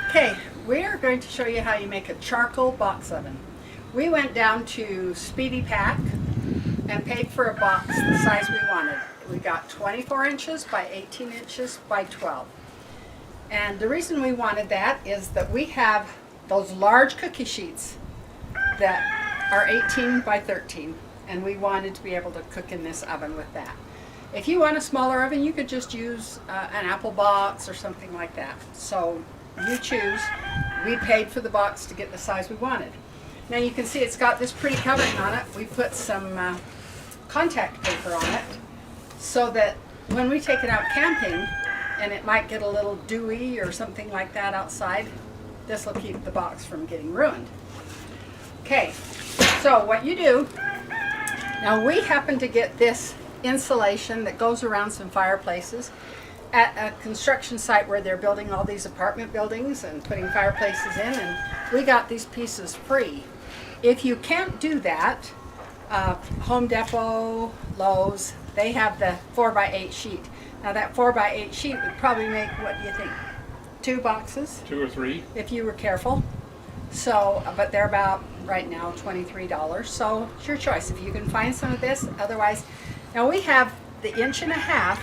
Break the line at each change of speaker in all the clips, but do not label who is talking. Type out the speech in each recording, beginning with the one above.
Okay, we are going to show you how you make a charcoal box oven. We went down to Speedy Pack and paid for a box the size we wanted. We got 24 inches by 18 inches by 12. And the reason we wanted that is that we have those large cookie sheets that are 18 by 13, and we wanted to be able to cook in this oven with that. If you want a smaller oven, you could just use an apple box or something like that. So you choose. We paid for the box to get the size we wanted. Now you can see it's got this pretty covering on it. We put some contact paper on it so that when we take it out camping and it might get a little dewy or something like that outside, this will keep the box from getting ruined. Okay, so what you do, now we happen to get this insulation that goes around some fireplaces at a construction site where they're building all these apartment buildings and putting fireplaces in, and we got these pieces free. If you can't do that, Home Depot, Lowe's, they have the 4x8 sheet. Now that 4x8 sheet would probably make, what do you think, 2 boxes?
2 or 3.
If you were careful. So, but they're about, right now, $23. So it's your choice if you can find some of this. Otherwise, now we have the 1.5 inch.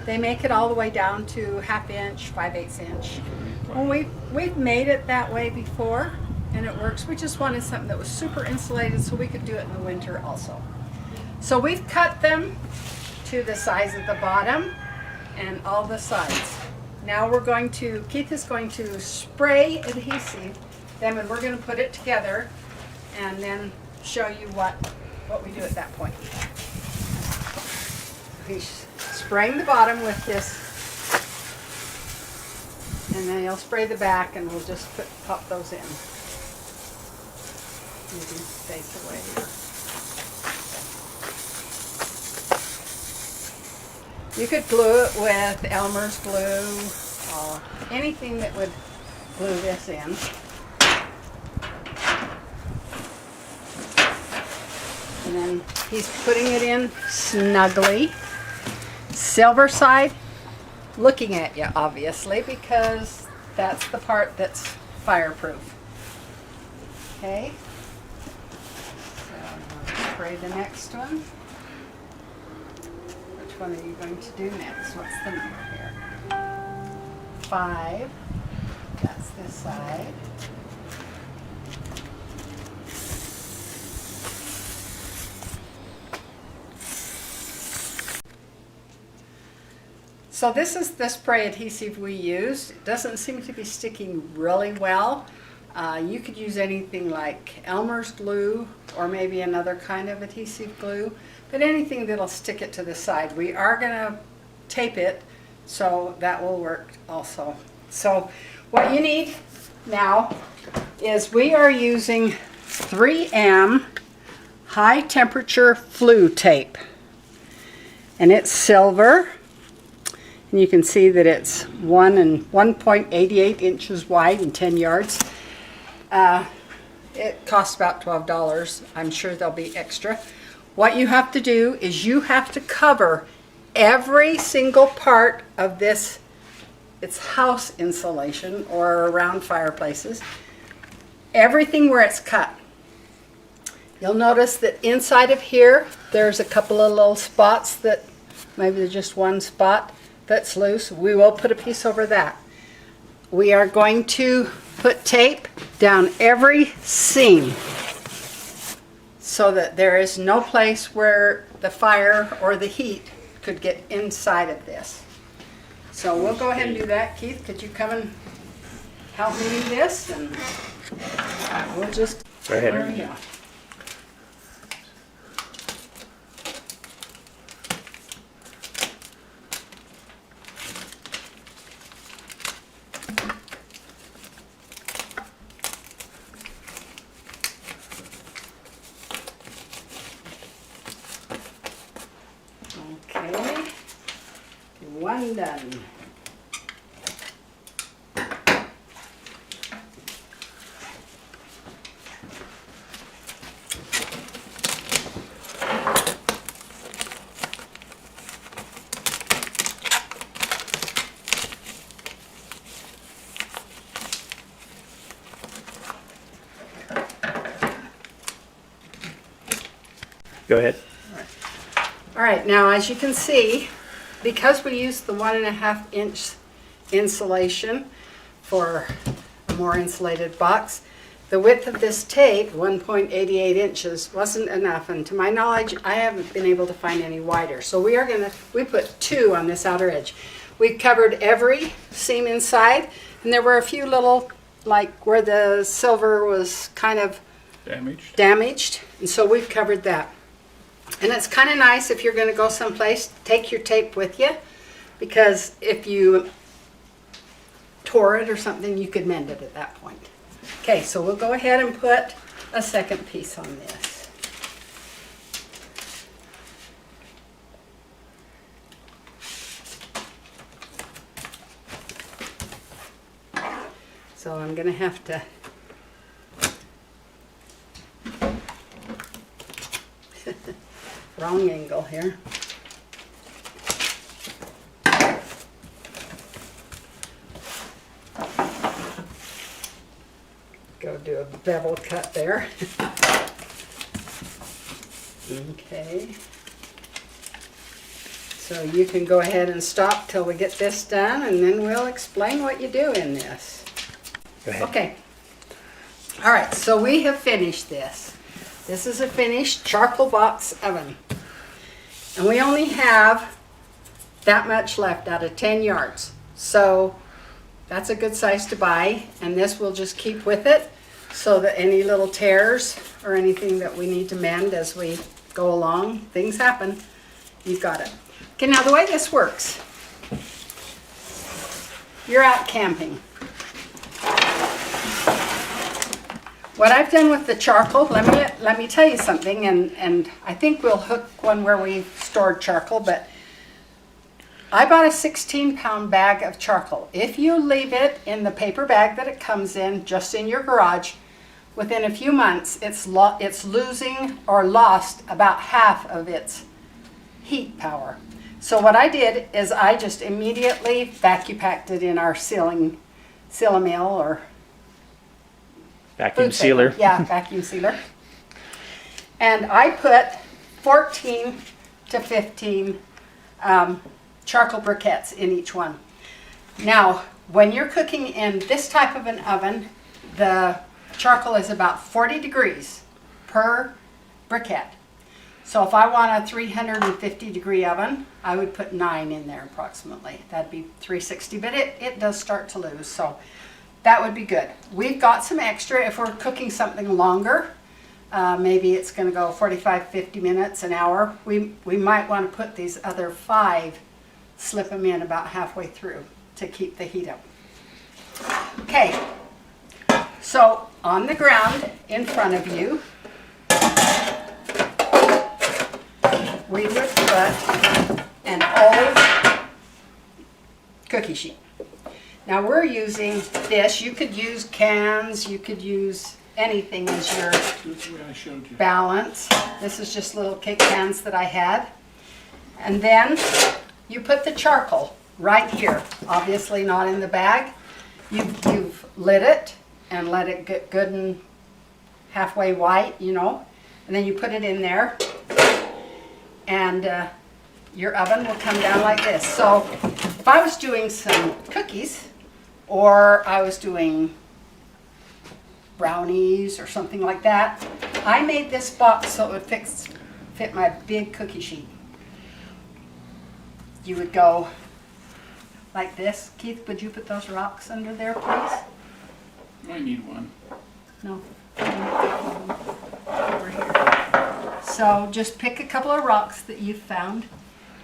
They make it all the way down to 1/2 inch, 5/8 inch. Well, we've made it that way before, and it works. We just wanted something that was super insulated so we could do it in the winter also. So we've cut them to the size of the bottom and all the sides. Now we're going to, Keith is going to spray adhesive them, and we're going to put it together and then show you what we do at that point. He's spraying the bottom with this, and then he'll spray the back, and we'll just pop those in. You can face away. You could glue it with Elmer's glue or anything that would glue this in. And then he's putting it in snugly. Silver side, looking at you, obviously, because that's the part that's fireproof. Okay. So I'll spray the next one. Which one are you going to do next? What's the number here? 5. That's this side. So this is the spray adhesive we used. It doesn't seem to be sticking really well. You could use anything like Elmer's glue or maybe another kind of adhesive glue, but anything that'll stick it to the side. We are going to tape it, so that will work also. So what you need now is we are using 3M high temperature flue tape, and it's silver. And you can see that it's 1.88 inches wide and 10 yards. It costs about $12. I'm sure there'll be extra. What you have to do is you have to cover every single part of this. It's house insulation or around fireplaces. Everything where it's cut. You'll notice that inside of here, there's a couple of little spots that, maybe there's just one spot that's loose. We will put a piece over that. We are going to put tape down every seam so that there is no place where the fire or the heat could get inside of this. So we'll go ahead and do that. Keith, could you come and help me do this? And we'll just,
Go ahead.
there we go. Okay, one done.
Go ahead.
All right, now as you can see, because we used the 1.5-inch insulation for a more insulated box, the width of this tape, 1.88 inches, wasn't enough. And to my knowledge, I haven't been able to find any wider. So we put 2 on this outer edge. We covered every seam inside, and there were a few little, like where the silver was kind of damaged. And so we've covered that. And it's kind of nice if you're going to go someplace, take your tape with you, because if you tore it or something, you could mend it at that point. Okay, so we'll go ahead and put a second piece on this. So I'm going to have to wrong angle here. Go do a bevel cut there. Okay. So you can go ahead and stop till we get this done, and then we'll explain what you do in this.
Go ahead.
Okay. All right, so we have finished this. This is a finished charcoal box oven. And we only have that much left out of 10 yards. So that's a good size to buy, and this will just keep with it so that any little tears or anything that we need to mend as we go along, things happen, you've got it. Okay, now the way this works, you're out camping. What I've done with the charcoal, let me tell you something, and I think we'll hook one where we stored charcoal, but I bought a 16-pound bag of charcoal. If you leave it in the paper bag that it comes in, just in your garage, within a few months, it's losing or lost about half of its heat power. So what I did is I just immediately vacuum packed it in our Silamil or
Vacuum
food
sealer.
saver. Yeah, vacuum sealer. And I put 14 to 15 charcoal briquettes in each one. Now, when you're cooking in this type of an oven, the charcoal is about 40 degrees per briquette. So if I want a 350 degree oven, I would put 9 in there approximately. That'd be 360, but it does start to lose, so that would be good. We've got some extra if we're cooking something longer. Maybe it's going to go 45, 50 minutes, an hour. We might want to put these other 5, slip them in about halfway through to keep the heat up. Okay, so on the ground in front of you, we would put an old cookie sheet. Now we're using this. You could use cans, you could use anything as your balance. This is just little cake cans that I had. And then you put the charcoal right here, obviously not in the bag. You've lit it and let it get good and halfway white, you know, and then you put it in there, and your oven will come down like this. So if I was doing some cookies, or I was doing brownies or something like that, I made this box so it would fit my big cookie sheet. You would go like this. Keith, would you put those rocks under there, please?
I need one.
No. Over here. So just pick a couple of rocks that you've found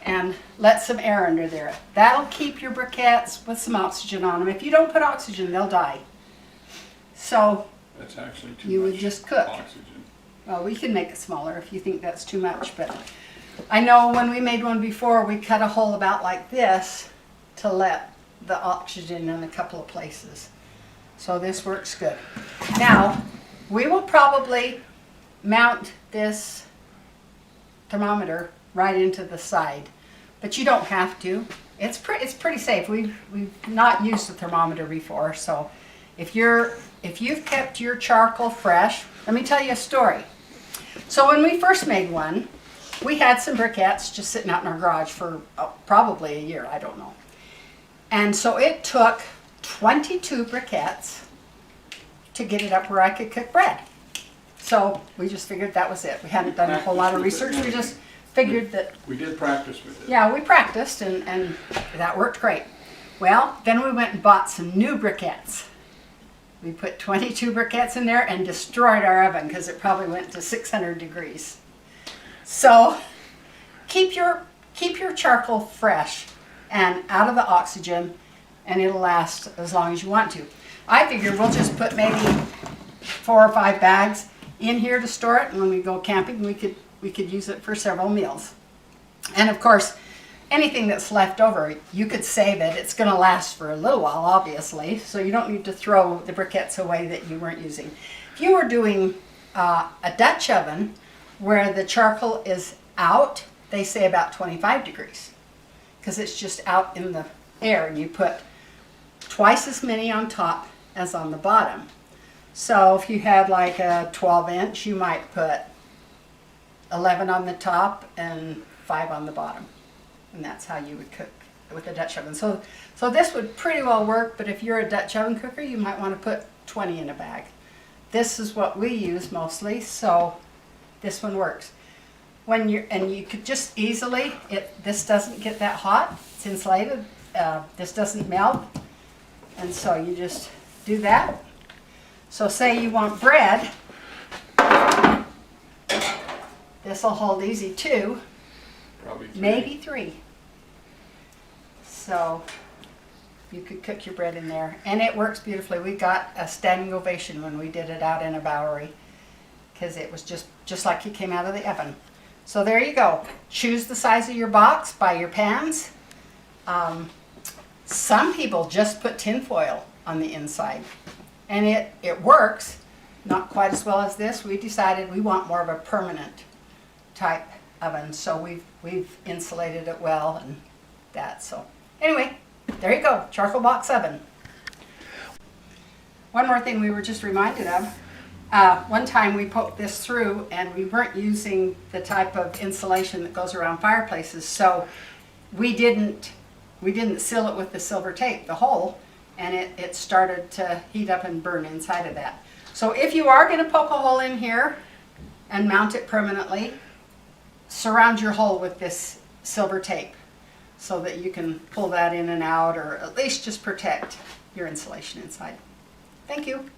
and let some air under there. That'll keep your briquettes with some oxygen on them. If you don't put oxygen, they'll die. So
That's actually too
you
much
would just cook.
oxygen.
Well, we can make it smaller if you think that's too much, but I know when we made one before, we cut a hole about like this to let the oxygen in a couple of places. So this works good. Now, we will probably mount this thermometer right into the side, but you don't have to. It's pretty safe. We've not used a thermometer before, so if you've kept your charcoal fresh, let me tell you a story. So when we first made one, we had some briquettes just sitting out in our garage for probably a year, I don't know. And so it took 22 briquettes to get it up where I could cook bread. So we just figured that was it. We hadn't done a whole lot of research. We just figured that,
We did practice with it.
yeah, we practiced and that worked great. Well, then we went and bought some new briquettes. We put 22 briquettes in there and destroyed our oven because it probably went to 600 degrees. So keep your charcoal fresh and out of the oxygen, and it'll last as long as you want to. I figure we'll just put maybe 4 or 5 bags in here to store it, and when we go camping we could use it for several meals. And of course, anything that's left over, you could save it. It's going to last for a little while, obviously, so you don't need to throw the briquettes away that you weren't using. If you were doing a Dutch oven where the charcoal is out, they say about 25 degrees because it's just out in the air, and you put twice as many on top as on the bottom. So if you had like a 12-inch, you might put 11 on the top and 5 on the bottom. And that's how you would cook with a Dutch oven. So this would pretty well work, but if you're a Dutch oven cooker, you might want to put 20 in a bag. This is what we use mostly, so this one works. And you could just easily, this doesn't get that hot, it's insulated, this doesn't melt, and so you just do that. So say you want bread, this will hold easy 2,
Probably 3.
maybe 3. So you could cook your bread in there, and it works beautifully. We got a standing ovation when we did it out in a Bowery because it was just like you came out of the oven. So there you go. Choose the size of your box, buy your pans. Some people just put tin foil on the inside, and it works. Not quite as well as this. We decided we want more of a permanent type oven, so we've insulated it well and that. So anyway, there you go, charcoal box oven. One more thing we were just reminded of. One time we poked this through and we weren't using the type of insulation that goes around fireplaces, so we didn't seal it with the silver tape, the hole, and it started to heat up and burn inside of that. So if you are going to poke a hole in here and mount it permanently, surround your hole with this silver tape so that you can pull that in and out, or at least just protect your insulation inside. Thank you.